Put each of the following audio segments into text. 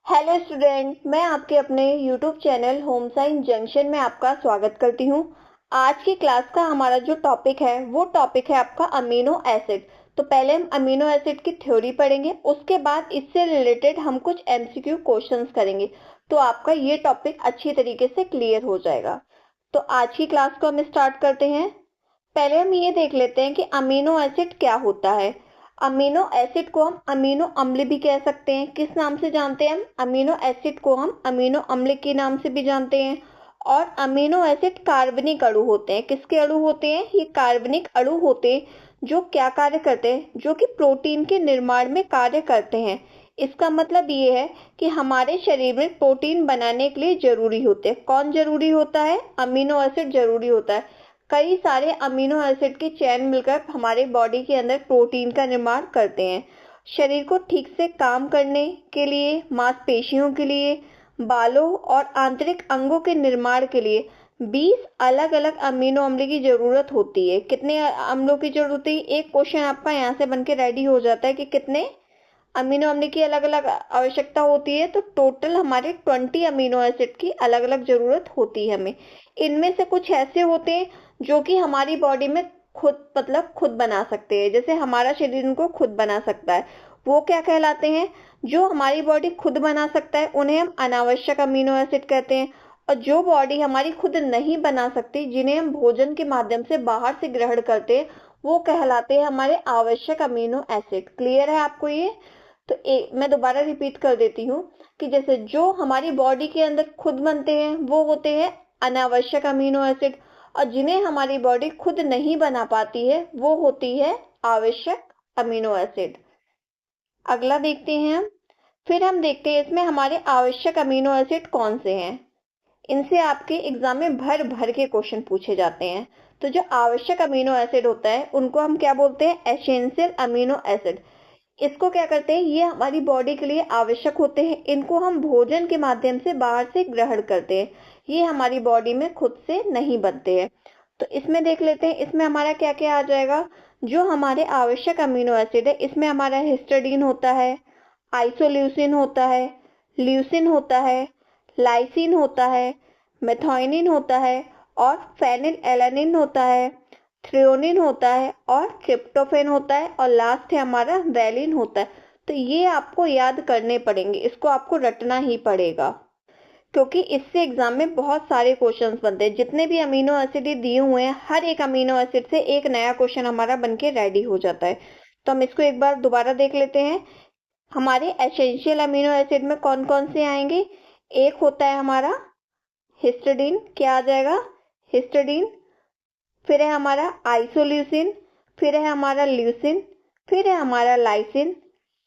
Hello student, मैं आपके अपने YouTube channel home science junction में आपका स्वागत करती हूँ। आज की क्लास का हमारा जो टॉपिक है वो टॉपिक है आपका अमीनो एसिड। तो पहले हम अमीनो एसिड की थ्योरी पढ़ेंगे, उसके बाद इससे रिलेटेड हम कुछ एमसीक्यू क्वेश्चंस करेंगे, तो आपका ये टॉपिक अच्छी तरीके से क्लियर हो जाएगा। तो आज की क्लास को हम स्टार्ट करते हैं। पहले हम ये देख लेते हैं कि अमीनो एसिड क्या होता है। अमीनो एसिड को हम अमीनो अम्ल भी कह सकते हैं। किस नाम से जानते हैं हम? अमीनो एसिड को हम अमीनो अम्ल के नाम से भी जानते हैं। और अमीनो एसिड कार्बनिक अणु होते हैं। किसके अणु होते हैं? ये कार्बनिक अणु होते हैं जो क्या कार्य करते हैं? जो कि प्रोटीन के निर्माण में कार्य करते हैं। इसका मतलब ये है कि हमारे शरीर में प्रोटीन बनाने के लिए जरूरी होते हैं। कौन जरूरी होता है? अमीनो एसिड जरूरी होता है। कई सारे अमीनो एसिड के चैन मिलकर हमारे बॉडी के अंदर प्रोटीन का निर्माण करते हैं। शरीर को ठीक से काम करने के लिए, मांसपेशियों के लिए, बालों और आंतरिक अंगों के निर्माण के लिए 20 अलग अलग अमीनो अम्ल की जरूरत होती है। कितने अम्लों की जरूरत होती है? एक क्वेश्चन आपका यहाँ से बनके रेडी हो जाता है कि कितने अमीनो अम्ल की अलग अलग आवश्यकता होती है। तो टोटल हमारे 20 अमीनो एसिड की अलग अलग जरूरत होती है हमें। इनमें से कुछ ऐसे होते हैं जो कि हमारी बॉडी में खुद बना सकते हैं। जैसे हमारा शरीर इनको खुद बना सकता है, वो क्या कहलाते हैं? जो हमारी बॉडी खुद बना सकता है उन्हें हम अनावश्यक अमीनो एसिड कहते हैं। और जो बॉडी हमारी खुद नहीं बना सकती, जिन्हें हम भोजन के माध्यम से बाहर से ग्रहण करते हैं, वो कहलाते हैं हमारे आवश्यक अमीनो एसिड। क्लियर है आपको ये? तो मैं दोबारा रिपीट कर देती हूँ कि जैसे जो हमारी बॉडी के अंदर खुद बनते हैं वो होते हैं अनावश्यक अमीनो एसिड, और जिन्हें हमारी बॉडी खुद नहीं बना पाती है वो होती है आवश्यक अमीनो एसिड। अगला देखते हैं हम। फिर हम देखते हैं इसमें हमारे आवश्यक अमीनो एसिड कौन से हैं। इनसे आपके एग्जाम में भर भर के क्वेश्चन पूछे जाते हैं। तो जो आवश्यक अमीनो एसिड होता है उनको हम क्या बोलते हैं? Essential amino acid. इसको क्या करते हैं? ये हमारी बॉडी के लिए आवश्यक होते हैं। इनको हम भोजन के माध्यम से बाहर से ग्रहण करते हैं। ये हमारी बॉडी में खुद से नहीं बनते हैं। तो इसमें देख लेते हैं इसमें हमारा क्या क्या आ जाएगा। जो हमारे आवश्यक अमीनो एसिड है इसमें हमारा हिस्टडीन होता है, आइसोल्यूसिन होता है, ल्यूसिन होता है, लाइसिन होता है, मेथायोनिन होता है और फेनिल एलानिन होता है, थ्रेओनिन होता है और ट्रिप्टोफेन होता है, और लास्ट है हमारा वैलिन होता है। तो ये आपको याद करने पड़ेंगे, इसको आपको रटना ही पड़ेगा, क्योंकि इससे एग्जाम में बहुत सारे क्वेश्चंस बनते हैं। जितने भी अमीनो एसिड दिए हुए हैं, हर एक अमीनो एसिड से एक नया क्वेश्चन हमारा बनके रेडी हो जाता है। तो हम इसको एक बार दोबारा देख लेते हैं। हमारे एसेंशियल अमीनो एसिड में कौन कौन से आएंगे? एक होता है हमारा हिस्टडीन। क्या आ जाएगा? हिस्टडीन। फिर है हमारा आइसोल्यूसिन, फिर है हमारा ल्यूसिन, फिर है हमारा लाइसिन,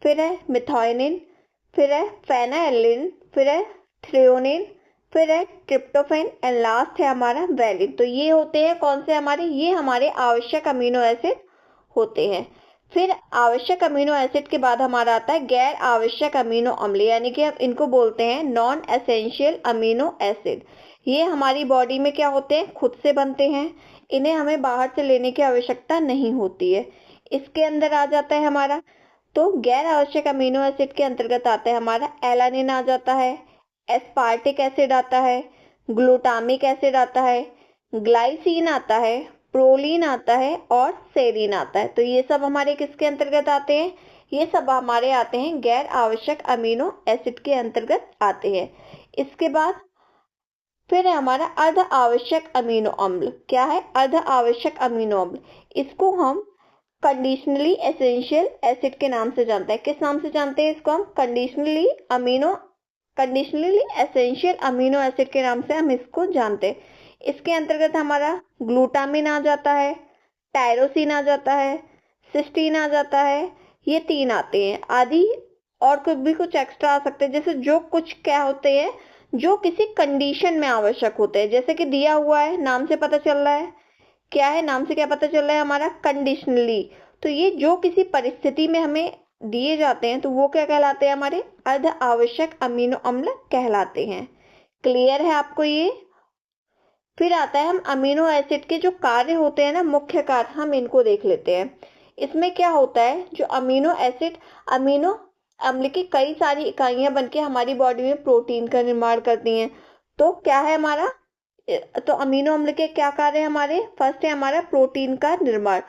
फिर है मिथायोनिन, फिर है फेनाइलिन, फिर है थ्रेओनिन, फिर है ट्रिप्टोफैन एंड लास्ट है हमारा वैलिन। तो ये होते हैं कौन से हमारे? ये हमारे आवश्यक अमीनो एसिड होते हैं। फिर आवश्यक अमीनो एसिड के बाद हमारा आता है गैर आवश्यक अमीनो अम्ल, यानी कि अब इनको बोलते हैं नॉन एसेंशियल अमीनो एसिड। ये हमारी बॉडी में क्या होते हैं? खुद से बनते हैं। इन्हें हमें बाहर से लेने की आवश्यकता नहीं होती है। इसके अंदर आ जाता है हमारा, तो गैर आवश्यक अमीनो एसिड के अंतर्गत आता है हमारा एलानिन आ जाता है, एस्पार्टिक एसिड आता है, ग्लूटामिक एसिड आता है, ग्लाइसिन आता है, प्रोलीन आता है और सेरीन आता है। तो ये सब हमारे किसके अंतर्गत आते हैं? ये सब हमारे आते हैं गैर आवश्यक अमीनो एसिड के अंतर्गत आते हैं। इसके बाद फिर है हमारा अर्ध आवश्यक अमीनो अम्ल। क्या है? अर्ध आवश्यक अमीनो अम्ल। इसको हम कंडीशनली एसेंशियल एसिड के नाम से जानते हैं। किस नाम से जानते हैं इसको? हम कंडीशनली एसेंशियल अमीनो एसिड के नाम से हम इसको जानते हैं। इसके अंतर्गत हमारा ग्लूटामिन आ जाता है, टायरोसिन आ जाता है, सिस्टीन आ जाता है। ये 3 आते हैं। आदि और कुछ एक्स्ट्रा आ सकते हैं। जैसे जो कुछ क्या होते हैं, जो किसी कंडीशन में आवश्यक होते हैं। जैसे कि दिया हुआ है, नाम से पता चल रहा है। क्या है? नाम से क्या पता चल रहा है हमारा? कंडीशनली। तो ये जो किसी परिस्थिति में हमें दिए जाते हैं तो वो क्या कहलाते हैं? हमारे अर्ध आवश्यक अमीनो अम्ल कहलाते हैं। क्लियर है आपको ये? फिर आता है हम अमीनो एसिड के जो कार्य होते हैं ना, मुख्य कार्य, हम इनको देख लेते हैं। इसमें क्या होता है? जो अमीनो अम्ल की कई सारी इकाइयां बनके हमारी बॉडी में प्रोटीन का निर्माण करती हैं। तो क्या है हमारा, तो अमीनो अम्ल के क्या कार्य है हमारे? फर्स्ट है हमारा प्रोटीन का निर्माण।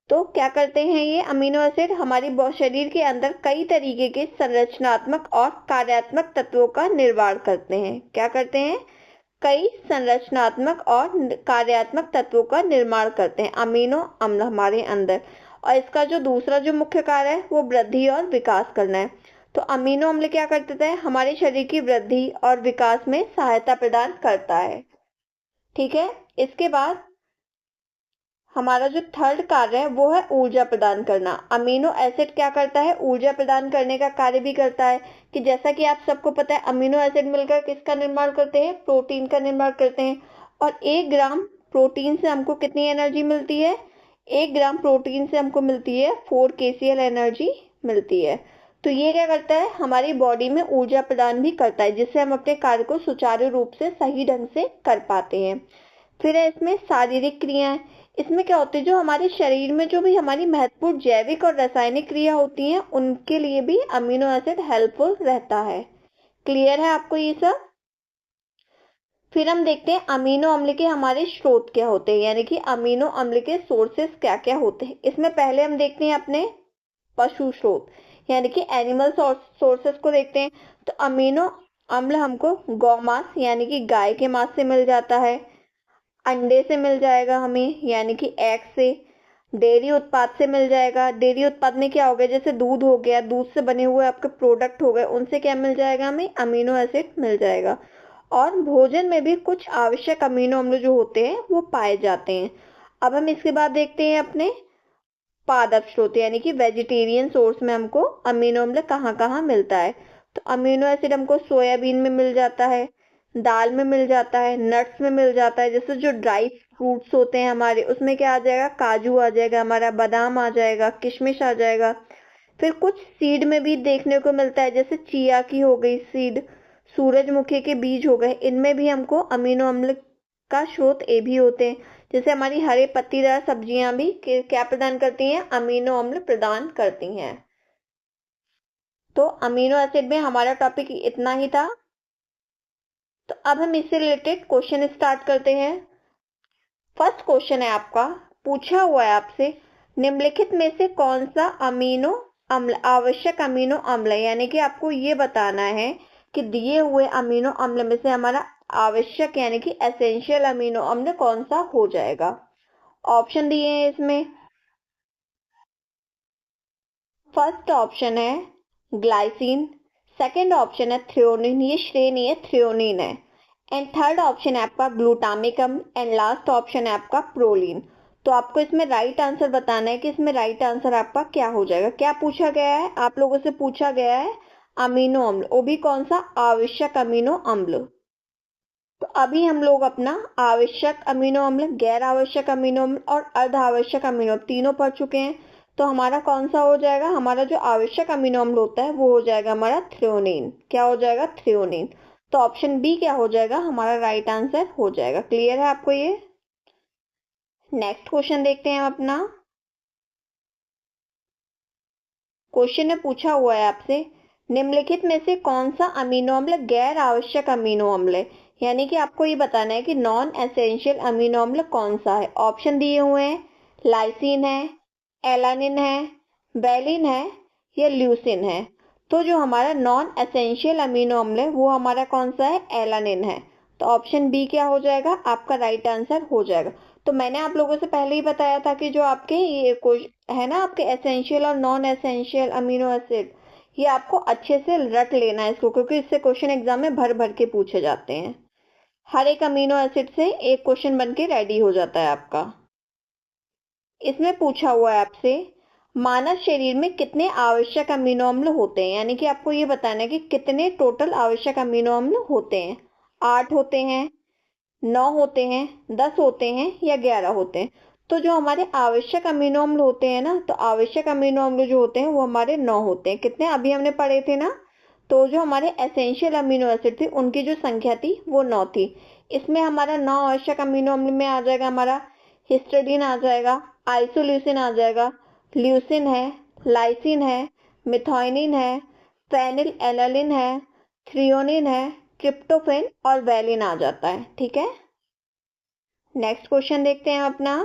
तो क्या करते हैं ये अमीनो एसिड? हमारी शरीर के अंदर कई तरीके के संरचनात्मक और कार्यात्मक तत्वों का निर्माण करते हैं। क्या करते हैं? कई संरचनात्मक और कार्यात्मक तत्वों का निर्माण करते हैं अमीनो अम्ल हमारे अंदर। और इसका जो दूसरा जो मुख्य कार्य है वो वृद्धि और विकास करना है। तो अमीनो अम्ल क्या करते हैं? हमारे शरीर की वृद्धि और विकास में सहायता प्रदान करता है। ठीक है, इसके बाद हमारा जो थर्ड कार्य है वो है ऊर्जा प्रदान करना। अमीनो एसिड क्या करता है? ऊर्जा प्रदान करने का कार्य भी करता है। कि जैसा कि आप सबको पता है अमीनो एसिड मिलकर किसका निर्माण करते हैं? प्रोटीन का निर्माण करते हैं। और 1 ग्राम प्रोटीन से हमको कितनी एनर्जी मिलती है? 1 ग्राम प्रोटीन से हमको मिलती है 4 kcal एनर्जी मिलती है। तो ये क्या करता है? हमारी बॉडी में ऊर्जा प्रदान भी करता है, जिससे हम अपने कार्य को सुचारू रूप से सही ढंग से कर पाते हैं। फिर है इसमें शारीरिक क्रियाएं। इसमें क्या होती है, जो हमारे शरीर में जो भी हमारी महत्वपूर्ण जैविक और रासायनिक क्रिया होती हैं उनके लिए भी अमीनो एसिड हेल्पफुल रहता है। क्लियर है आपको ये सब? फिर हम देखते हैं अमीनो अम्ल के हमारे स्रोत क्या होते हैं, यानी कि अमीनो अम्ल के सोर्सेस क्या क्या होते हैं। इसमें पहले हम देखते हैं अपने पशु स्रोत, यानी कि एनिमल सोर्सेस को देखते हैं। तो अमीनो अम्ल हमको गौमांस यानी कि गाय के मांस से मिल जाता है, अंडे से मिल जाएगा हमें यानी कि एग से, डेयरी उत्पाद से मिल जाएगा। डेयरी उत्पाद में क्या हो गया, जैसे दूध हो गया, दूध से बने हुए आपके प्रोडक्ट हो गए, उनसे क्या मिल जाएगा हमें? अमीनो एसिड मिल जाएगा। और भोजन में भी कुछ आवश्यक अमीनो अम्ल जो होते हैं वो पाए जाते हैं। अब हम इसके बाद देखते हैं अपने पादप स्रोत, यानी कि वेजिटेरियन सोर्स में हमको अमीनो अम्ल कहाँ कहाँ मिलता है। तो अमीनो एसिड हमको सोयाबीन में मिल जाता है, दाल में मिल जाता है, नट्स में मिल जाता है। जैसे जो ड्राई फ्रूट्स होते हैं हमारे, उसमें क्या आ जाएगा? काजू आ जाएगा हमारा, बादाम आ जाएगा, किशमिश आ जाएगा। फिर कुछ सीड में भी देखने को मिलता है, जैसे चिया की हो गई सीड, सूरजमुखी के बीज हो गए, इनमें भी हमको अमीनो अम्ल का स्रोत ए भी होते हैं। जैसे हमारी हरे पत्तीदार सब्जियां भी क्या प्रदान करती हैं? अमीनो अम्ल प्रदान करती हैं। तो अमीनो एसिड में हमारा टॉपिक इतना ही था। तो अब हम इससे रिलेटेड क्वेश्चन स्टार्ट करते हैं। फर्स्ट क्वेश्चन है आपका, पूछा हुआ है आपसे, निम्नलिखित में से कौन सा अमीनो अम्ल आवश्यक अमीनो अम्ल है? यानी कि आपको ये बताना है कि दिए हुए अमीनो अम्ल में से हमारा आवश्यक यानी कि एसेंशियल अमीनो अम्ल कौन सा हो जाएगा। ऑप्शन दिए हैं इसमें। फर्स्ट ऑप्शन है ग्लाइसिन, सेकंड ऑप्शन है थ्रेओनिन, ये श्रेणी है थ्रेओनिन है, एंड थर्ड ऑप्शन है आपका ग्लूटामिक अम्ल, एंड लास्ट ऑप्शन है आपका प्रोलीन। तो आपको इसमें राइट आंसर बताना है कि इसमें राइट आंसर आपका क्या हो जाएगा। क्या पूछा गया है? आप लोगों से पूछा गया है अमीनो अम्ल, वो भी कौन सा? आवश्यक अमीनो अम्ल। तो अभी हम लोग अपना आवश्यक अमीनो अम्ल, गैर आवश्यक अमीनो अम्ल और अर्ध आवश्यक अमीनो तीनों पढ़ चुके हैं। तो हमारा कौन सा हो जाएगा? हमारा जो आवश्यक अमीनो अम्ल होता है वो हो जाएगा हमारा थ्रेओनिन। क्या हो जाएगा? थ्रेओनिन। तो ऑप्शन बी क्या हो जाएगा? हमारा राइट आंसर हो जाएगा। क्लियर है आपको ये? नेक्स्ट क्वेश्चन देखते हैं हम अपना। क्वेश्चन में पूछा हुआ है आपसे, निम्नलिखित में से कौन सा अमीनो अम्ल गैर आवश्यक अमीनो अम्ल है? यानी कि आपको ये बताना है कि नॉन एसेंशियल अमीनो अम्ल कौन सा है। ऑप्शन दिए हुए हैं, लाइसिन है, एलानिन है, वेलिन है या ल्यूसिन है। तो जो हमारा नॉन एसेंशियल अमीनो अम्ल है वो हमारा कौन सा है? एलानिन है। तो ऑप्शन बी क्या हो जाएगा? आपका राइट आंसर हो जाएगा। तो मैंने आप लोगों से पहले ही बताया था कि जो आपके ये है ना, आपके एसेंशियल और नॉन एसेंशियल अमीनो एसिड, ये आपको अच्छे से रट लेना है इसको, क्योंकि इससे क्वेश्चन एग्जाम में भर भर के पूछे जाते हैं। हर एक अमीनो एसिड से एक क्वेश्चन बन के रेडी हो जाता है आपका। इसमें पूछा हुआ है आपसे, मानव शरीर में कितने आवश्यक अमीनो अम्ल होते हैं? यानी कि आपको ये बताना है कि कितने टोटल आवश्यक अमीनो अम्ल होते हैं। 8 होते हैं, 9 होते हैं, 10 होते हैं या 11 होते हैं। तो जो हमारे आवश्यक अमीनो अम्ल होते हैं ना, तो आवश्यक अमीनो अम्ल जो होते हैं वो हमारे 9 होते हैं। कितने अभी हमने पढ़े थे ना? तो जो हमारे एसेंशियल अमीनो एसिड थे उनकी जो संख्या थी वो 9 थी। इसमें हमारा 9 आवश्यक अमीनो अम्ल में आ जाएगा हमारा हिस्टिडीन आ जाएगा, आइसोल्यूसिन आ जाएगा, ल्यूसिन है, लाइसिन है, मिथाइनिन है, फेनिल एलानिन है, थ्रियोनिन है, ट्रिप्टोफैन और वैलिन आ जाता है। ठीक है, नेक्स्ट क्वेश्चन देखते हैं अपना।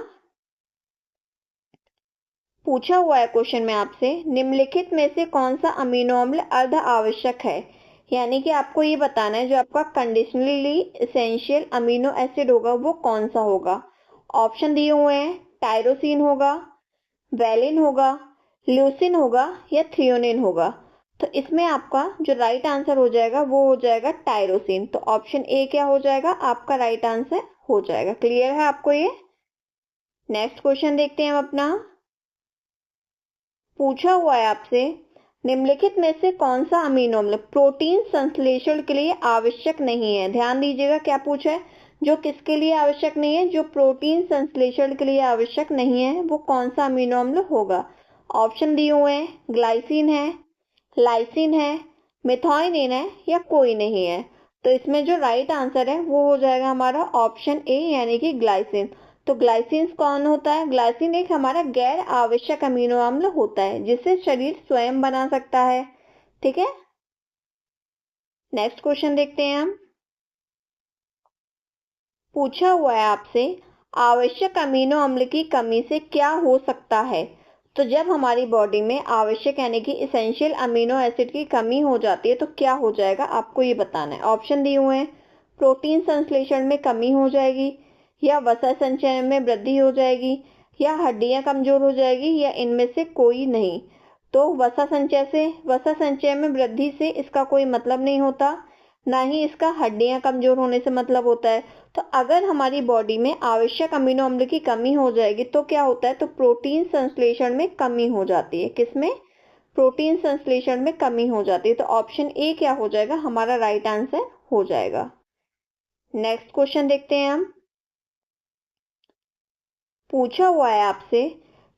पूछा हुआ है क्वेश्चन में आपसे, निम्नलिखित में से कौन सा अमीनो अम्ल अर्ध आवश्यक है, यानी कि आपको ये बताना है जो आपका कंडीशनली एसेंशियल अमीनो एसिड होगा वो कौन सा होगा। ऑप्शन दिए हुए हैं, टायरोसिन होगा, वैलिन होगा, ल्यूसिन होगा या थ्रियोनिन होगा। तो इसमें आपका जो राइट आंसर हो जाएगा वो हो जाएगा टायरोसिन। तो ऑप्शन ए क्या हो जाएगा, आपका राइट आंसर हो जाएगा। क्लियर है आपको ये। नेक्स्ट क्वेश्चन देखते हैं हम अपना। पूछा हुआ है आपसे, निम्नलिखित में से कौन सा अमीनो अम्ल प्रोटीन संश्लेषण के लिए आवश्यक नहीं है। ध्यान दीजिएगा क्या पूछा है, जो किसके लिए आवश्यक नहीं है, जो प्रोटीन संश्लेषण के लिए आवश्यक नहीं है वो कौन सा अमीनो अम्ल होगा। ऑप्शन दिए हुए हैं, ग्लाइसिन है, लाइसिन है, मिथाइनिन है या कोई नहीं है। तो इसमें जो राइट आंसर है वो हो जाएगा हमारा ऑप्शन ए यानी कि ग्लाइसिन। तो ग्लाइसिन कौन होता है, ग्लाइसिन एक हमारा गैर आवश्यक अमीनो अम्ल होता है जिसे शरीर स्वयं बना सकता है। ठीक है, नेक्स्ट क्वेश्चन देखते हैं हम। पूछा हुआ है आपसे, आवश्यक अमीनो अम्ल की कमी से क्या हो सकता है। तो जब हमारी बॉडी में आवश्यक यानी कि इसेंशियल अमीनो एसिड की कमी हो जाती है तो क्या हो जाएगा, आपको ये बताना है। ऑप्शन दिए हुए हैं, प्रोटीन संश्लेषण में कमी हो जाएगी, या वसा संचय में वृद्धि हो जाएगी, या हड्डियां कमजोर हो जाएगी, या इनमें से कोई नहीं। तो वसा संचय में वृद्धि से इसका कोई मतलब नहीं होता, ना ही इसका हड्डियां कमजोर होने से मतलब होता है। तो अगर हमारी बॉडी में आवश्यक अमीनो अम्ल की कमी हो जाएगी तो क्या होता है, तो प्रोटीन संश्लेषण में कमी हो जाती है। किसमें, प्रोटीन संश्लेषण में कमी हो जाती है। तो ऑप्शन ए क्या हो जाएगा, हमारा राइट आंसर हो जाएगा। नेक्स्ट क्वेश्चन देखते हैं हम। पूछा हुआ है आपसे,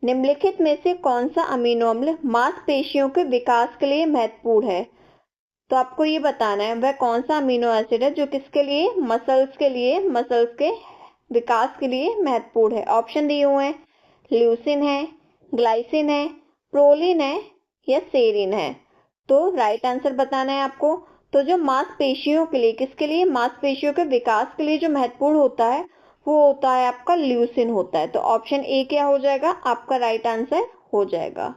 निम्नलिखित में से कौन सा अमीनो अम्ल मांसपेशियों के विकास के लिए महत्वपूर्ण है। तो आपको ये बताना है वह कौन सा अमीनो एसिड है जो किसके लिए, मसल्स के विकास के लिए महत्वपूर्ण है। ऑप्शन दिए हुए हैं, ल्यूसिन है, ग्लाइसिन है, प्रोलिन है या सेरिन है। तो राइट आंसर बताना है आपको। तो जो मांसपेशियों के लिए, किसके लिए, मांसपेशियों के विकास के लिए जो महत्वपूर्ण होता है वो होता है आपका ल्यूसिन होता है। तो ऑप्शन ए क्या हो जाएगा, आपका राइट आंसर हो जाएगा।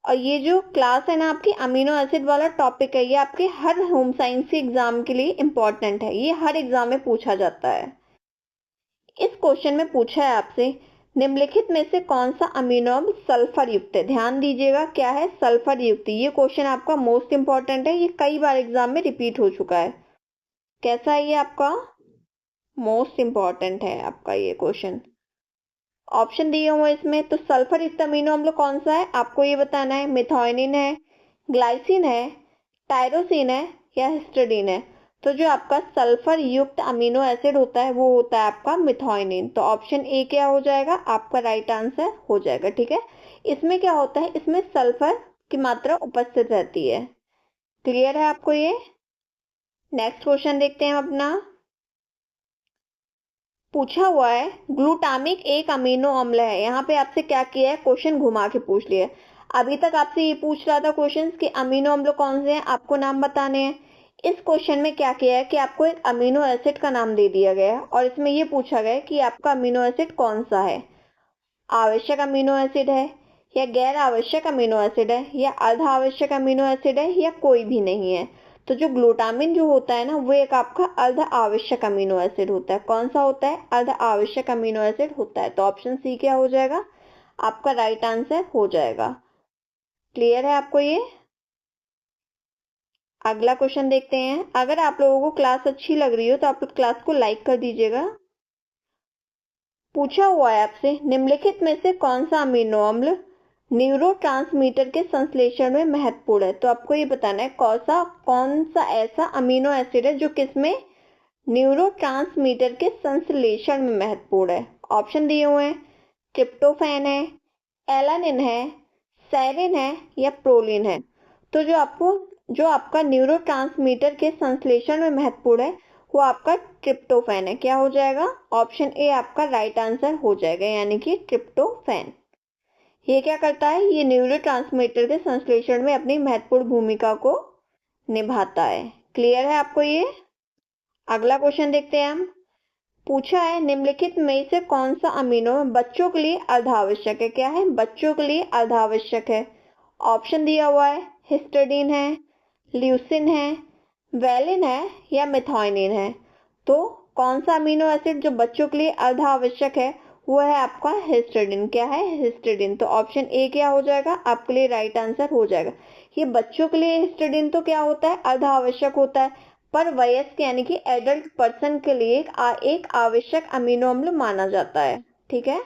और ये जो क्लास है ना आपकी अमीनो एसिड वाला टॉपिक है, ये आपके हर होम साइंस के एग्जाम के लिए इंपॉर्टेंट है, ये हर एग्जाम में पूछा जाता है। इस क्वेश्चन में पूछा है आपसे, निम्नलिखित में से कौन सा अमीनो अम्ल सल्फर युक्त है। ध्यान दीजिएगा क्या है, सल्फर युक्त। ये क्वेश्चन आपका मोस्ट इंपॉर्टेंट है, ये कई बार एग्जाम में रिपीट हो चुका है। कैसा है ये आपका, मोस्ट इंपॉर्टेंट है आपका ये क्वेश्चन। ऑप्शन दिए हुए इसमें, तो सल्फर युक्त अमीनो अम्ल कौन सा है आपको ये बताना है। मिथाइनिन है, ग्लाइसिन है, टायरोसिन है या हिस्टिडीन है। तो जो आपका सल्फर युक्त अमीनो एसिड होता है वो होता है आपका मिथाइनिन। तो ऑप्शन ए क्या हो जाएगा, आपका राइट आंसर हो जाएगा। ठीक है, इसमें क्या होता है, इसमें सल्फर की मात्रा उपस्थित रहती है। क्लियर है आपको ये। नेक्स्ट क्वेश्चन देखते हैं अपना। पूछा हुआ है, ग्लूटामिक एक अमीनो अम्ल है। यहाँ पे आपसे क्या किया है, क्वेश्चन घुमा के पूछ लिया। अभी तक आपसे ये पूछ रहा था क्वेश्चन कि अमीनो अम्ल कौन से हैं, आपको नाम बताने हैं। इस क्वेश्चन में क्या किया है कि आपको एक अमीनो एसिड का नाम दे दिया गया है और इसमें ये पूछा गया है कि आपका अमीनो एसिड कौन सा है। आवश्यक अमीनो एसिड है, या गैर आवश्यक अमीनो एसिड है, या अर्ध आवश्यक अमीनो एसिड है, या कोई भी नहीं है। तो जो ग्लूटामिन जो होता है ना वो एक आपका अर्ध आवश्यक अमीनो एसिड होता है। कौन सा होता है, अर्ध आवश्यक अमीनो एसिड होता है। तो ऑप्शन सी क्या हो जाएगा, आपका राइट आंसर हो जाएगा। क्लियर है आपको ये। अगला क्वेश्चन देखते हैं। अगर आप लोगों को क्लास अच्छी लग रही हो तो आप लोग क्लास को लाइक कर दीजिएगा। पूछा हुआ है आपसे, निम्नलिखित में से कौन सा अमीनो अम्ल न्यूरोट्रांसमीटर के संश्लेषण में महत्वपूर्ण है। तो आपको ये बताना है कौन सा ऐसा अमीनो एसिड है जो किसमें, न्यूरोट्रांसमीटर के संश्लेषण में महत्वपूर्ण है। ऑप्शन दिए हुए हैं, ट्रिप्टोफैन है, एलानिन है, सेरिन है या प्रोलिन है। तो जो आपका न्यूरोट्रांसमीटर के संश्लेषण में महत्वपूर्ण है वो आपका ट्रिप्टोफैन है। क्या हो जाएगा, ऑप्शन ए आपका राइट आंसर हो जाएगा, यानी कि ट्रिप्टोफैन। ये क्या करता है, ये न्यूरोट्रांसमीटर के संश्लेषण में अपनी महत्वपूर्ण भूमिका को निभाता है। क्लियर है आपको ये? अगला क्वेश्चन देखते हैं हम। पूछा है निम्नलिखित में से कौन सा अमीनो बच्चों के लिए अर्धावश्यक है। क्या है? बच्चों के लिए अर्धावश्यक है। ऑप्शन दिया हुआ है, हिस्टडीन है, ल्यूसिन है, वेलिन है या मिथाइनिन है। तो कौन सा अमीनो एसिड जो बच्चों के लिए अर्धावश्यक है वो है आपका हिस्टडीन। क्या है? हिस्टडीन। तो ऑप्शन ए क्या हो जाएगा आपके लिए राइट आंसर हो जाएगा। ये बच्चों के लिए हिस्टडीन तो क्या होता है, अर्धावश्यक होता है, पर वयस्क यानी कि एडल्ट पर्सन के लिए एक आवश्यक अमीनो अम्ल माना जाता है। ठीक है,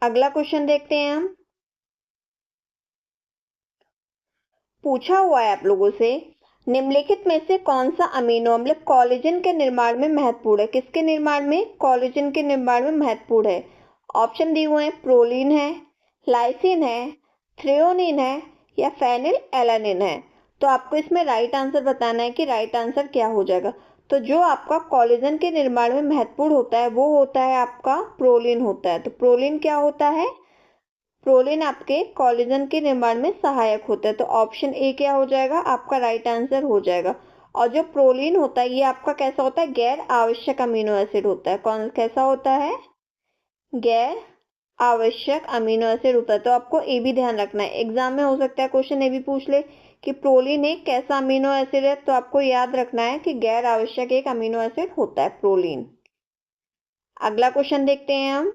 अगला क्वेश्चन देखते हैं हम। पूछा हुआ है आप लोगों से निम्नलिखित में से कौन सा अमीनो अम्ल कोलेजन के निर्माण में महत्वपूर्ण है। किसके निर्माण में? कोलेजन के निर्माण में महत्वपूर्ण है। ऑप्शन दिए हुए हैं, प्रोलीन है, लाइसिन है, थ्रेओनिन है या फेनिल एलानिन है। तो आपको इसमें राइट आंसर बताना है कि राइट आंसर क्या हो जाएगा। तो जो आपका कोलेजन के निर्माण में महत्वपूर्ण होता है वो होता है आपका प्रोलीन होता है। तो प्रोलीन क्या होता है? प्रोलीन आपके कोलेजन के निर्माण में सहायक होता है। तो ऑप्शन ए क्या हो जाएगा आपका राइट आंसर हो जाएगा। और जो प्रोलीन होता है ये आपका कैसा होता है? गैर आवश्यक अमीनो एसिड होता है। कौन कैसा होता है? गैर आवश्यक अमीनो एसिड होता है। तो आपको ए भी ध्यान रखना है, एग्जाम में हो सकता है क्वेश्चन ए भी पूछ ले कि प्रोलीन एक कैसा अमीनो एसिड है। तो आपको याद रखना है कि गैर आवश्यक एक अमीनो एसिड होता है प्रोलीन। अगला क्वेश्चन देखते हैं हम।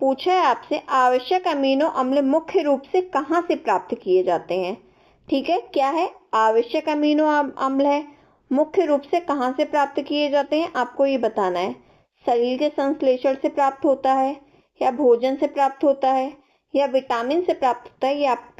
पूछा है आपसे आवश्यक अमीनो अम्ल मुख्य रूप से कहां से प्राप्त किए जाते हैं। ठीक है, क्या है? आवश्यक अमीनो अम्ल है, मुख्य रूप से कहां से प्राप्त किए जाते हैं आपको ये बताना है। शरीर के संश्लेषण से प्राप्त होता है या भोजन से प्राप्त होता है या विटामिन से प्राप्त होता है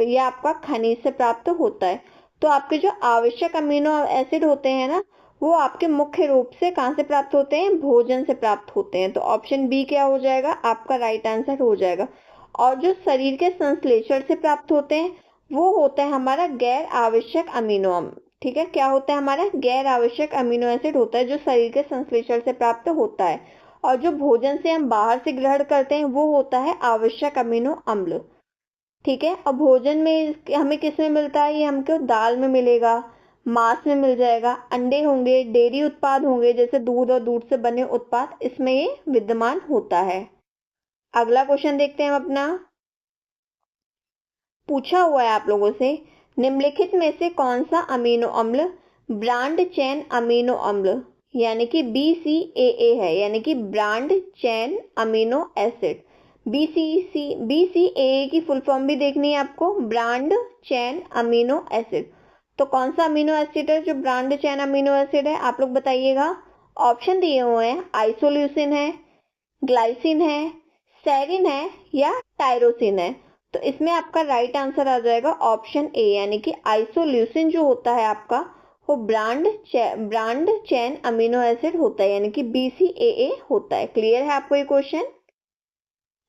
या आपका खनिज से प्राप्त होता है। तो आपके जो आवश्यक अमीनो एसिड होते हैं ना वो आपके मुख्य रूप से कहां से प्राप्त होते हैं? भोजन से प्राप्त होते हैं। तो ऑप्शन बी क्या हो जाएगा आपका राइट आंसर हो जाएगा। और जो शरीर के संश्लेषण से प्राप्त होते हैं वो होता है हमारा गैर आवश्यक अमीनो अम्ल। ठीक है, क्या होता है हमारा? गैर आवश्यक अमीनो एसिड होता है जो शरीर के संश्लेषण से प्राप्त होता है। और जो भोजन से हम बाहर से ग्रहण करते हैं वो होता है आवश्यक अमीनो अम्ल। ठीक है, और भोजन में हमें किस में मिलता है? ये हमको दाल में मिलेगा, मांस में मिल जाएगा, अंडे होंगे, डेयरी उत्पाद होंगे जैसे दूध और दूध से बने उत्पाद, इसमें ये विद्यमान होता है। अगला क्वेश्चन देखते हैं हम अपना। पूछा हुआ है आप लोगों से निम्नलिखित में से कौन सा अमीनो अम्ल ब्रांड चेन अमीनो अम्ल यानी कि BCAA है, यानी कि brand chain amino acid. BCAA की फुल फॉर्म भी देखनी है आपको, ब्रांड चेन अमीनो एसिड। तो कौन सा अमीनो एसिड है जो ब्रांड चेन अमीनो एसिड है आप लोग बताइएगा। ऑप्शन दिए हुए हैं, आइसोल्यूसिन है, ग्लाइसिन है, सेरिन है या टायरोसिन है। तो इसमें आपका राइट आंसर आ जाएगा ऑप्शन ए, यानी कि आइसोल्यूसिन जो होता है आपका वो ब्रांड चेन अमीनो एसिड होता है, यानी कि BCAA होता है। क्लियर है आपको ये क्वेश्चन?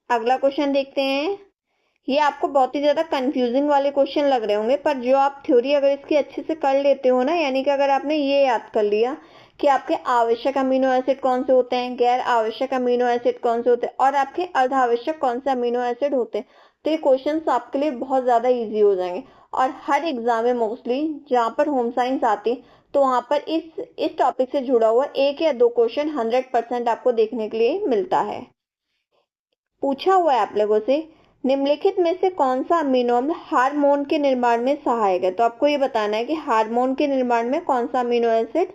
अगला क्वेश्चन देखते हैं। ये आपको बहुत ही ज्यादा कंफ्यूजिंग वाले क्वेश्चन लग रहे होंगे, पर जो आप थ्योरी अगर इसकी अच्छे से कर लेते हो ना, यानी कि अगर आपने ये याद कर लिया कि आपके आवश्यक अमीनो एसिड कौन से होते हैं, गैर आवश्यक अमीनो एसिड कौन से होते हैं और आपके अर्धावश्यक कौन से अमीनो एसिड होते हैं, तो ये क्वेश्चंस आपके लिए बहुत ज्यादा इजी हो जाएंगे। और हर एग्जाम में मोस्टली जहाँ पर होम साइंस आती है तो वहां पर इस टॉपिक से जुड़ा हुआ एक या दो क्वेश्चन 100% आपको देखने के लिए मिलता है। पूछा हुआ है आप लोगों से निम्नलिखित में से कौन सा अमीनो अम्ल हार्मोन के निर्माण में सहायक है। तो आपको ये बताना है कि हार्मोन के निर्माण में कौन सा अमीनो एसिड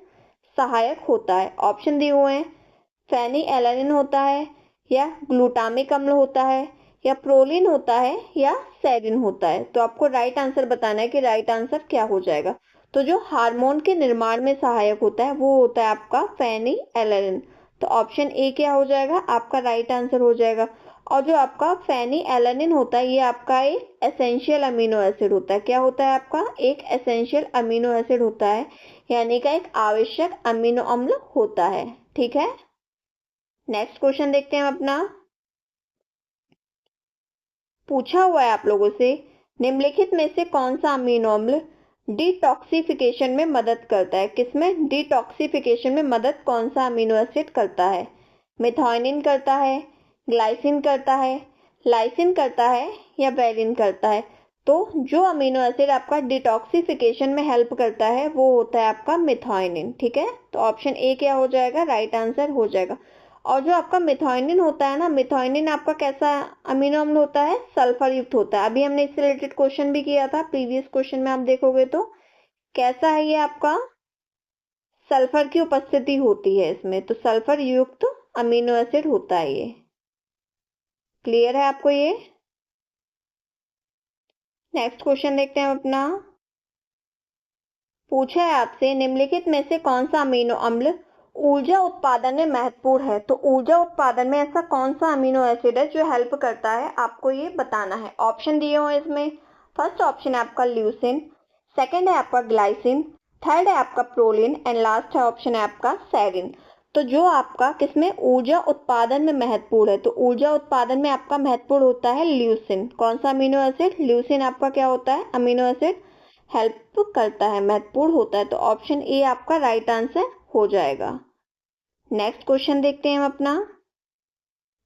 सहायक होता है। ऑप्शन दिए हुए हैं, फेनिलएलानिन होता है या ग्लूटामिक अम्ल होता है या प्रोलीन होता है या सेरिन होता है। तो आपको राइट आंसर बताना है कि राइट आंसर क्या हो जाएगा। तो जो हार्मोन के निर्माण में सहायक होता है वो होता है आपका फेनिलएलानिन। तो ऑप्शन ए क्या हो जाएगा आपका राइट आंसर हो जाएगा। और जो आपका फेनिलएलानिन होता है ये आपका एक एसेंशियल अमीनो एसिड होता है। क्या होता है आपका? एक एसेंशियल अमीनो एसिड होता है, यानी का एक आवश्यक अमीनो अम्ल होता है। ठीक है, नेक्स्ट क्वेश्चन देखते हैं हम अपना। पूछा हुआ है आप लोगों से निम्नलिखित में से कौन सा अमीनो अम्ल डिटॉक्सिफिकेशन में मदद करता है। किसमें? डिटॉक्सिफिकेशन में मदद कौन सा अमीनो एसिड करता है? मिथाइनिन करता है, ग्लाइसिन करता है, लाइसिन करता है या वेलिन करता है? तो जो अमीनो एसिड आपका डिटॉक्सिफिकेशन में हेल्प करता है वो होता है आपका मिथाइनिन। ठीक है, तो ऑप्शन ए क्या हो जाएगा? राइट आंसर हो जाएगा। और जो आपका मिथाइनिन होता है ना, मिथाइनिन आपका कैसा अमीनो अम्ल होता है? सल्फर युक्त होता है। अभी हमने इससे रिलेटेड क्वेश्चन भी किया था, प्रीवियस क्वेश्चन में आप देखोगे तो कैसा है ये आपका? सल्फर की उपस्थिति होती है इसमें, तो सल्फर युक्त अमीनो एसिड होता है ये। क्लियर है आपको ये? नेक्स्ट क्वेश्चन देखते हैं अपना। पूछा है आपसे निम्नलिखित में से कौन सा अमीनो अम्ल ऊर्जा उत्पादन में महत्वपूर्ण है? तो ऊर्जा उत्पादन में ऐसा कौन सा अमीनो एसिड है जो हेल्प करता है, आपको ये बताना है। ऑप्शन दिए हुए इसमें। फर्स्ट ऑप्शन है आपका ल्यूसिन, सेकंड है आपका ग्लाइसिन, थर्ड है आपका प्रोलिन एंड लास्ट है ऑप्शन है आपका सेरिन। तो जो आपका किसमें ऊर्जा उत्पादन में महत्वपूर्ण है, तो ऊर्जा उत्पादन में आपका महत्वपूर्ण होता है ल्यूसिन। कौन सा अमीनो एसिड? ल्यूसिन आपका क्या होता है? अमीनो एसिड हेल्प करता है, महत्वपूर्ण होता है। तो ऑप्शन ए आपका राइट आंसर हो जाएगा। नेक्स्ट क्वेश्चन देखते हैं हम अपना।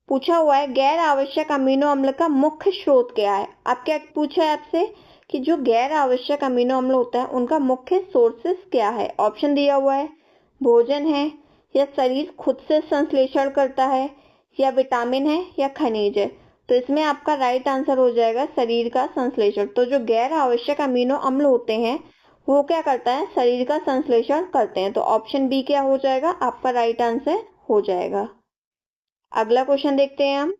पूछा हुआ है गैर आवश्यक अमीनो अम्ल का मुख्य स्रोत क्या है? अब क्या पूछा है आपसे कि जो गैर आवश्यक अमीनो अम्ल होता है उनका मुख्य सोर्सेस क्या है? ऑप्शन दिया हुआ है, भोजन है या शरीर खुद से संश्लेषण करता है या विटामिन है या खनिज है? तो इसमें आपका राइट आंसर हो जाएगा शरीर का संश्लेषण। तो जो गैर आवश्यक अमीनो अम्ल होते हैं वो क्या करता है? शरीर का संश्लेषण करते हैं। तो ऑप्शन बी क्या हो जाएगा? आपका राइट आंसर हो जाएगा। अगला क्वेश्चन देखते हैं हम।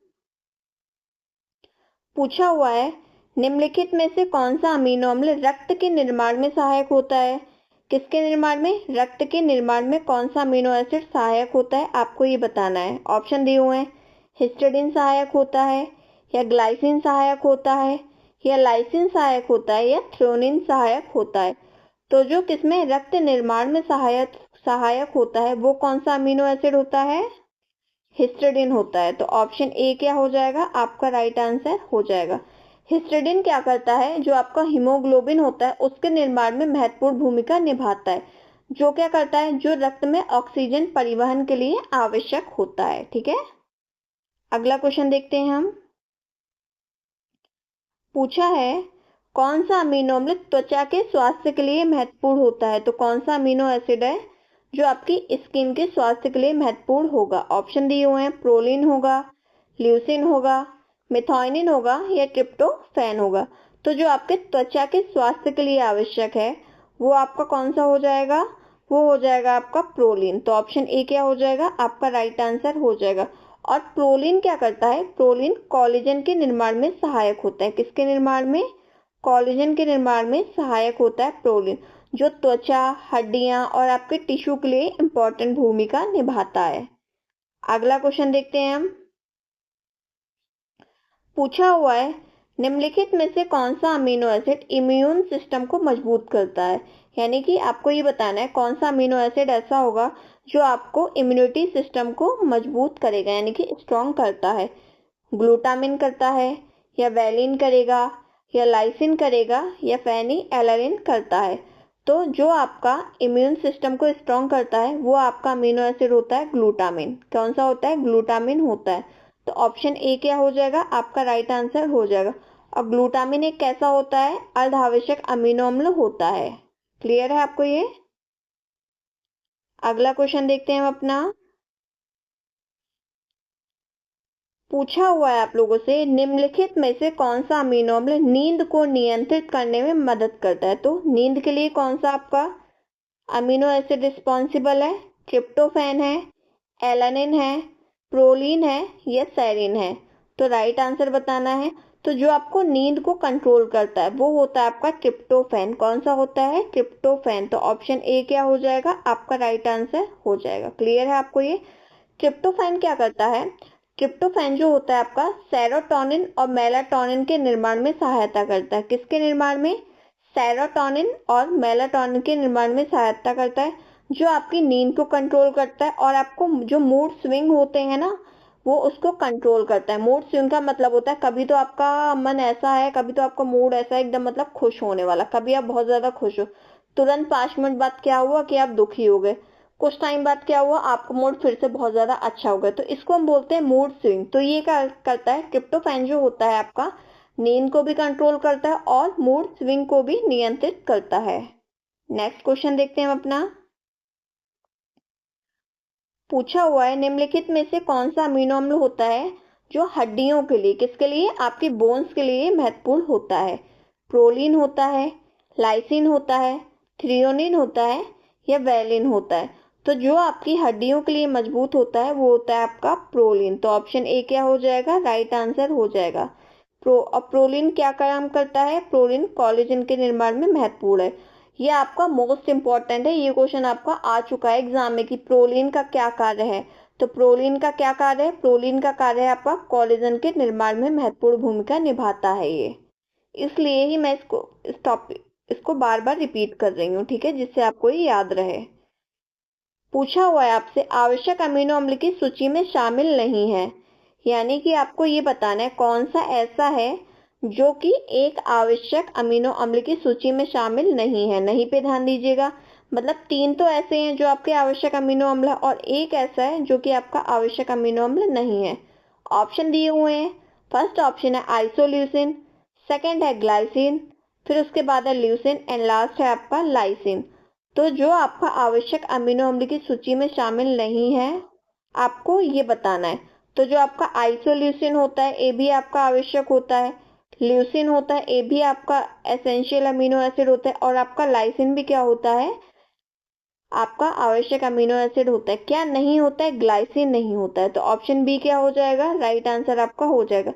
पूछा हुआ है निम्नलिखित में से कौन सा अमीनो अम्ल रक्त के निर्माण में सहायक होता है? किसके निर्माण में? रक्त के निर्माण में कौन सा अमीनो एसिड सहायक होता है, आपको ये बताना है। ऑप्शन दिए हुए हैं, हिस्टिडीन सहायक होता है या ग्लाइसिन सहायक होता है या लाइसिन सहायक होता है या थ्रोनिन सहायक होता है? तो जो किसमें रक्त निर्माण में सहायक होता है वो कौन सा अमीनो एसिड होता है? हिस्टिडीन होता है। तो ऑप्शन ए क्या हो जाएगा? आपका राइट आंसर हो जाएगा। हिस्टिडीन क्या करता है? जो आपका हीमोग्लोबिन होता है उसके निर्माण में महत्वपूर्ण भूमिका निभाता है। जो क्या करता है? जो रक्त में ऑक्सीजन परिवहन के लिए आवश्यक होता है। ठीक है, अगला क्वेश्चन देखते हैं हम। पूछा है कौन सा अमीनो अम्ल त्वचा के स्वास्थ्य के लिए महत्वपूर्ण होता है? तो कौन सा अमीनो एसिड है जो आपकी स्किन के स्वास्थ्य के लिए महत्वपूर्ण होगा? ऑप्शन दिए हुए हैं, प्रोलिन होगा, ल्यूसिन होगा, मिथाइनिन होगा या ट्रिप्टोफैन होगा? तो जो आपके त्वचा के स्वास्थ्य के लिए आवश्यक है वो आपका कौन सा हो जाएगा? वो हो जाएगा आपका प्रोलिन। तो ऑप्शन ए क्या हो जाएगा? आपका राइट आंसर हो जाएगा। और प्रोलिन क्या करता है? प्रोलिन कोलेजन के निर्माण में सहायक होता है। किसके निर्माण में? कोलेजन के निर्माण में सहायक होता है प्रोलिन, जो त्वचा, हड्डियां और आपके टिश्यू के लिए इंपॉर्टेंट भूमिका निभाता है। अगला क्वेश्चन देखते हैं हम। पूछा हुआ है निम्नलिखित में से कौन सा अमीनो एसिड इम्यून सिस्टम को मजबूत करता है? यानी कि आपको ये बताना है कौन सा अमीनो एसिड ऐसा होगा जो आपको इम्यूनिटी सिस्टम को मजबूत करेगा, यानी कि स्ट्रॉन्ग करता है। ग्लूटामिन करता है या वेलिन करेगा या लाइसिन करेगा या फेनिलएलनिन करता है? तो जो आपका इम्यून सिस्टम को स्ट्रॉन्ग करता है वो आपका अमीनो एसिड होता है ग्लूटामिन। कौन सा होता है? ग्लूटामिन होता है। तो ऑप्शन ए क्या हो जाएगा? आपका राइट आंसर हो जाएगा। और ग्लूटामिन एक कैसा होता है? अर्ध आवश्यक अमीनो अम्ल होता है। क्लियर है आपको ये? अगला क्वेश्चन देखते हैं हम अपना। पूछा हुआ है आप लोगों से निम्नलिखित में से कौन सा अमीनो अम्ल नींद को नियंत्रित करने में मदद करता है? तो नींद के लिए कौन सा आपका अमीनो एसिड रिस्पॉन्सिबल है? ट्रिप्टोफैन है, एलानिन है, प्रोलिन है या सेरिन है? तो राइट आंसर बताना है। तो जो आपको नींद को कंट्रोल करता है वो होता है आपका ट्रिप्टोफैन। कौन सा होता है? ट्रिप्टोफैन। तो ऑप्शन ए क्या हो जाएगा? आपका राइट आंसर हो जाएगा। क्लियर है आपको ये? ट्रिप्टोफैन क्या करता है? ट्रिप्टोफैन जो होता है आपका सेरोटोनिन और मेलाटोनिन के निर्माण में सहायता करता है। किसके निर्माण में? सेरोटोनिन और मेलाटोनिन के निर्माण में सहायता करता है, जो आपकी नींद को कंट्रोल करता है और आपको जो मूड स्विंग होते हैं ना वो उसको कंट्रोल करता है। मूड स्विंग का मतलब होता है कभी तो आपका मन ऐसा है, कभी तो आपका मूड ऐसा है एकदम मतलब खुश होने वाला, कभी आप बहुत ज्यादा खुश हो, तुरंत 5 मिनट बाद क्या हुआ कि आप दुखी हो गए। कुछ टाइम बाद क्या हुआ, आपका मूड फिर से बहुत ज्यादा अच्छा हो गया, तो इसको हम बोलते हैं मूड स्विंग। तो ये क्या करता है, ट्रिप्टोफैन जो होता है आपका नींद को भी कंट्रोल करता है और मूड स्विंग को भी नियंत्रित करता है। नेक्स्ट क्वेश्चन देखते हैं हम अपना। पूछा हुआ है निम्नलिखित में से कौन सा अमीनो अम्ल होता है जो हड्डियों के लिए, किसके लिए, आपकी बोन्स के लिए महत्वपूर्ण होता है। प्रोलीन होता है, लाइसिन होता है, थ्रियोनिन होता है या वैलिन होता है। तो जो आपकी हड्डियों के लिए मजबूत होता है वो होता है आपका प्रोलीन। तो ऑप्शन ए क्या हो जाएगा, राइट आंसर हो जाएगा। प्रोलीन क्या काम करता है, प्रोलीन कोलेजन के निर्माण में महत्वपूर्ण है। ये आपका मोस्ट इंपॉर्टेंट है, ये क्वेश्चन आपका आ चुका है एग्जाम में कि प्रोलीन का क्या कार्य है। तो प्रोलीन का क्या कार्य है, प्रोलीन का कार्य है आपका कोलेजन के निर्माण में महत्वपूर्ण भूमिका निभाता है ये, इसलिए ही मैं इसको बार बार रिपीट कर रही हूँ, ठीक है, जिससे आपको ये याद रहे। पूछा हुआ है आपसे आवश्यक अमीनो अम्ल की सूची में शामिल नहीं है, यानी कि आपको ये बताना है कौन सा ऐसा है जो कि एक आवश्यक अमीनो अम्ल की सूची में शामिल नहीं है। नहीं पे ध्यान दीजिएगा, मतलब 3 तो ऐसे हैं जो आपके आवश्यक अमीनो अम्ल है और एक ऐसा है जो कि आपका आवश्यक अमीनो अम्ल नहीं है। ऑप्शन दिए हुए हैं, फर्स्ट ऑप्शन है आइसोल्यूसिन, सेकंड है ग्लाइसिन, फिर उसके बाद है ल्यूसिन एंड लास्ट है आपका लाइसिन। तो जो आपका आवश्यक अमीनो अम्ल की सूची में शामिल नहीं है आपको ये बताना है। तो जो आपका आइसोल्यूसिन होता है ये भी आपका आवश्यक होता है, ल्यूसिन होता है ये भी आपका एसेंशियल अमीनो एसिड होता है और आपका लाइसिन भी क्या होता है, आपका आवश्यक अमीनो एसिड होता है। क्या नहीं होता है, ग्लाइसिन नहीं होता है। तो ऑप्शन बी क्या हो जाएगा, राइट आंसर आपका हो जाएगा।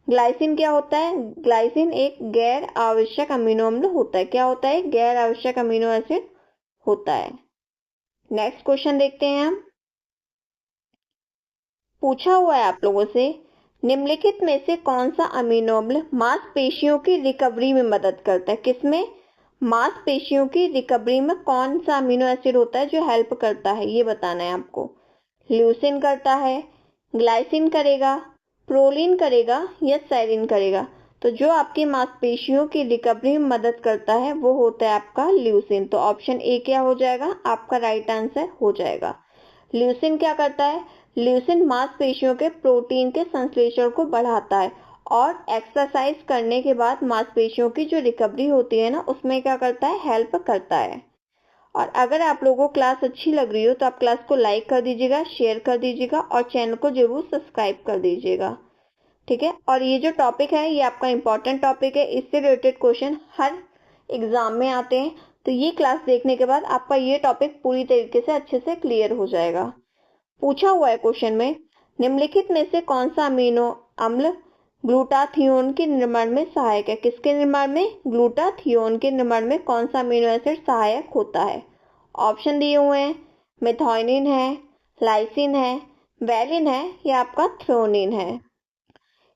ग्लाइसिन क्या होता है, ग्लाइसिन एक गैर आवश्यक अमीनो अम्ल होता है। क्या होता है, गैर आवश्यक अमीनो एसिड होता है। नेक्स्ट क्वेश्चन देखते हैं हम। पूछा हुआ है आप लोगों से निम्नलिखित में से कौन सा अमीनो अम्ल मांसपेशियों की रिकवरी में मदद करता है। किसमें, मांसपेशियों की रिकवरी में कौन सा अमीनो एसिड होता है जो हेल्प करता है, ये बताना है आपको। ल्यूसिन करता है, ग्लाइसिन करेगा, प्रोलीन करेगा या सेरिन करेगा। तो जो आपकी मांसपेशियों की रिकवरी में मदद करता है वो होता है आपका ल्यूसिन। तो ऑप्शन ए क्या हो जाएगा, आपका राइट आंसर हो जाएगा। ल्यूसिन क्या करता है, ल्यूसिन मांसपेशियों के प्रोटीन के संश्लेषण को बढ़ाता है और एक्सरसाइज करने के बाद मांसपेशियों की जो रिकवरी होती है ना उसमें क्या करता है, हेल्प करता है। और अगर आप लोगों को क्लास अच्छी लग रही हो तो आप क्लास को लाइक कर दीजिएगा, शेयर कर दीजिएगा और चैनल को जरूर सब्सक्राइब कर दीजिएगा, ठीक है। और ये जो टॉपिक है ये आपका इंपॉर्टेंट टॉपिक है, इससे रिलेटेड क्वेश्चन हर एग्जाम में आते हैं। तो ये क्लास देखने के बाद आपका ये टॉपिक पूरी तरीके से अच्छे से क्लियर हो जाएगा। पूछा हुआ है क्वेश्चन में निम्नलिखित में से कौन सा अमीनो अम्ल ग्लूटाथियोन के निर्माण में सहायक है। किसके निर्माण में, ग्लूटाथियोन के निर्माण में कौन सा अमीनो एसिड सहायक होता है। ऑप्शन दिए हुए हैं, मेथायोनिन है, लाइसिन है, वैलिन है या आपका थ्रोनिन है।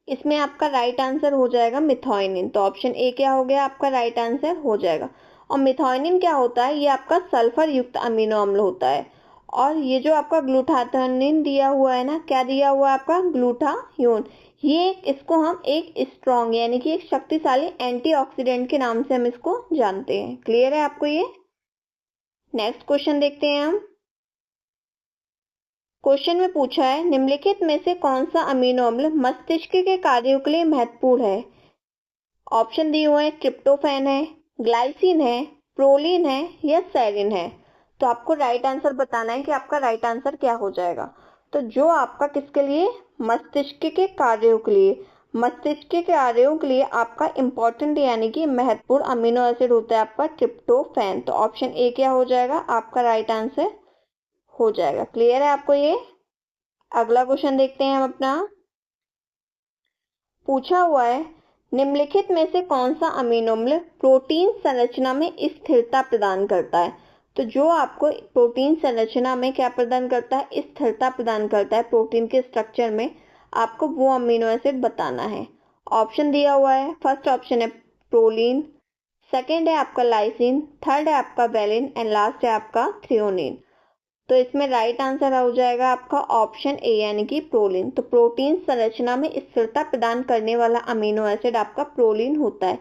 इसमें आपका राइट आंसर हो जाएगा मिथायोनिन। तो ऑप्शन ए क्या हो गया, आपका राइट आंसर हो जाएगा। और मिथायोनिन क्या होता है, ये आपका सल्फर युक्त अमीनो अम्ल होता है। और ये जो आपका ग्लूटाथियोन दिया हुआ है ना, क्या दिया हुआ है आपका, ग्लूटाथियोन, ये इसको हम एक स्ट्रॉन्ग यानी कि एक शक्तिशाली एंटीऑक्सीडेंट के नाम से हम इसको जानते हैं। क्लियर है आपको ये। नेक्स्ट क्वेश्चन देखते हैं हम। क्वेश्चन में पूछा है निम्नलिखित में से कौन सा अमीनो अम्ल मस्तिष्क के कार्यों के लिए महत्वपूर्ण है। ऑप्शन दिए हुए हैं, ट्रिप्टोफैन है, ग्लाइसिन है, प्रोलीन है या सेरिन है। तो आपको राइट आंसर बताना है कि आपका राइट आंसर क्या हो जाएगा। तो जो आपका किसके लिए, मस्तिष्क के कार्यों के लिए, मस्तिष्क के कार्यों के लिए आपका इंपॉर्टेंट यानी कि महत्वपूर्ण अमीनो एसिड होता है आपका ट्रिप्टोफैन। तो ऑप्शन ए क्या हो जाएगा, आपका राइट आंसर हो जाएगा। क्लियर है आपको ये। अगला क्वेश्चन देखते हैं हम अपना। पूछा हुआ है निम्नलिखित में से कौन सा अमीनो अम्ल प्रोटीन संरचना में स्थिरता प्रदान करता है। तो जो आपको प्रोटीन संरचना में क्या प्रदान करता है, स्थिरता प्रदान करता है प्रोटीन के स्ट्रक्चर में, आपको वो अमीनो एसिड बताना है। ऑप्शन दिया हुआ है, फर्स्ट ऑप्शन है प्रोलीन, सेकेंड है आपका लाइसिन, थर्ड है आपका वैलिन एंड लास्ट है आपका थ्रियोनिन। तो इसमें राइट आंसर हो जाएगा आपका ऑप्शन ए यानी कि प्रोलीन। तो प्रोटीन संरचना में स्थिरता प्रदान करने वाला अमीनो एसिड आपका प्रोलीन होता है।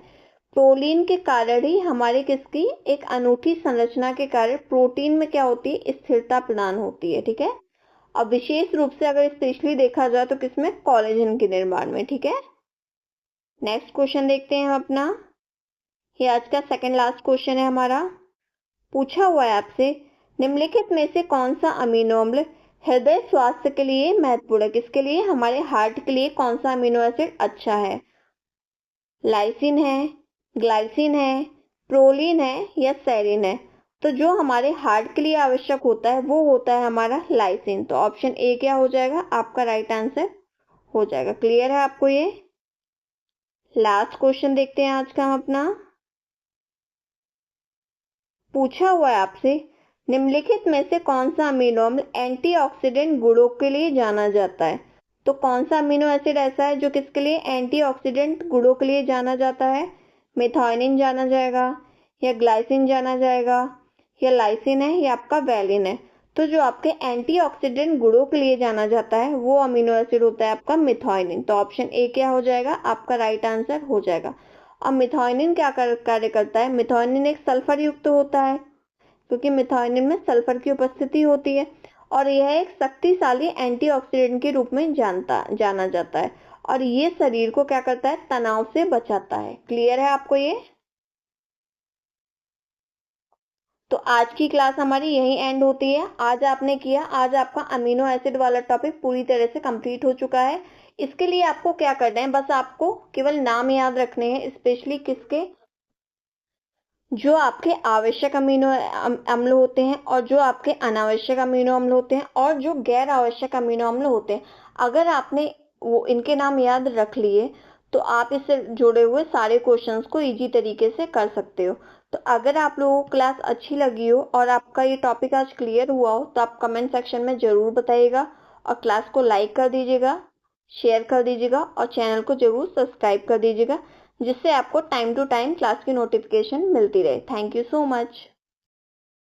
प्रोलीन के कारण ही हमारे किसकी एक अनूठी संरचना के कारण प्रोटीन में क्या होती है, स्थिरता प्रदान होती है। ठीक है, अब विशेष रूप से अगर स्पेशली देखा जाए तो किसमें, कोलेजन के निर्माण में। ठीक है, नेक्स्ट क्वेश्चन देखते हैं हम अपना। ये आज का सेकंड लास्ट क्वेश्चन है हमारा। पूछा हुआ है आपसे, निम्नलिखित में से कौन सा अमीनो अम्ल हृदय स्वास्थ्य के लिए महत्वपूर्ण है? किसके लिए, हमारे हार्ट के लिए कौन सा अमीनो एसिड अच्छा है? लाइसिन है, ग्लाइसिन है, प्रोलीन है या सेरिन है? तो जो हमारे हार्ट के लिए आवश्यक होता है वो होता है हमारा लाइसिन। तो ऑप्शन ए क्या हो जाएगा, आपका राइट आंसर हो जाएगा। क्लियर है आपको ये? लास्ट क्वेश्चन देखते हैं आज का हम अपना। पूछा हुआ है आपसे, निम्नलिखित में से कौन सा अमीनो अम्ल एंटीऑक्सीडेंट गुणों के लिए जाना जाता है? तो कौन सा अमीनो एसिड ऐसा है जो किसके लिए, एंटीऑक्सीडेंट गुणों के लिए जाना जाता है? मेथायोनिन जाना जाएगा, या ग्लाइसिन जाना जाएगा, या लाइसिन है, या आपका वैलिन है? तो जो आपके एंटीऑक्सीडेंट गुणों के लिए जाना जाता है वो अमीनो एसिड होता है आपका मेथायोनिन। तो ऑप्शन ए क्या हो जाएगा, आपका राइट आंसर हो जाएगा। अब मेथायोनिन क्या कार्य करता है? मेथायोनिन एक सल्फर युक्त होता है, क्योंकि मेथायोनिन में सल्फर की उपस्थिति होती है, और यह एक शक्तिशाली एंटीऑक्सीडेंट के रूप में जाना जाता है, और ये शरीर को क्या करता है, तनाव से बचाता है। क्लियर है आपको ये? तो आज की क्लास हमारी यही एंड होती है। आज आपका अमीनो एसिड वाला टॉपिक पूरी तरह से कंप्लीट हो चुका है। इसके लिए आपको क्या करना है, बस आपको केवल नाम याद रखने हैं, स्पेशली किसके, जो आपके आवश्यक अमीनो अम्ल होते हैं और जो आपके अनावश्यक अमीनो अम्ल होते हैं और जो गैर आवश्यक अमीनो अम्ल होते हैं। अगर आपने वो इनके नाम याद रख लिए तो आप इससे जुड़े हुए सारे क्वेश्चंस को इजी तरीके से कर सकते हो। तो अगर आप लोगों को क्लास अच्छी लगी हो और आपका ये टॉपिक आज क्लियर हुआ हो तो आप कमेंट सेक्शन में ज़रूर बताइएगा, और क्लास को लाइक कर दीजिएगा, शेयर कर दीजिएगा, और चैनल को ज़रूर सब्सक्राइब कर दीजिएगा, जिससे आपको टाइम टू टाइम क्लास की नोटिफिकेशन मिलती रहे। Thank you so much.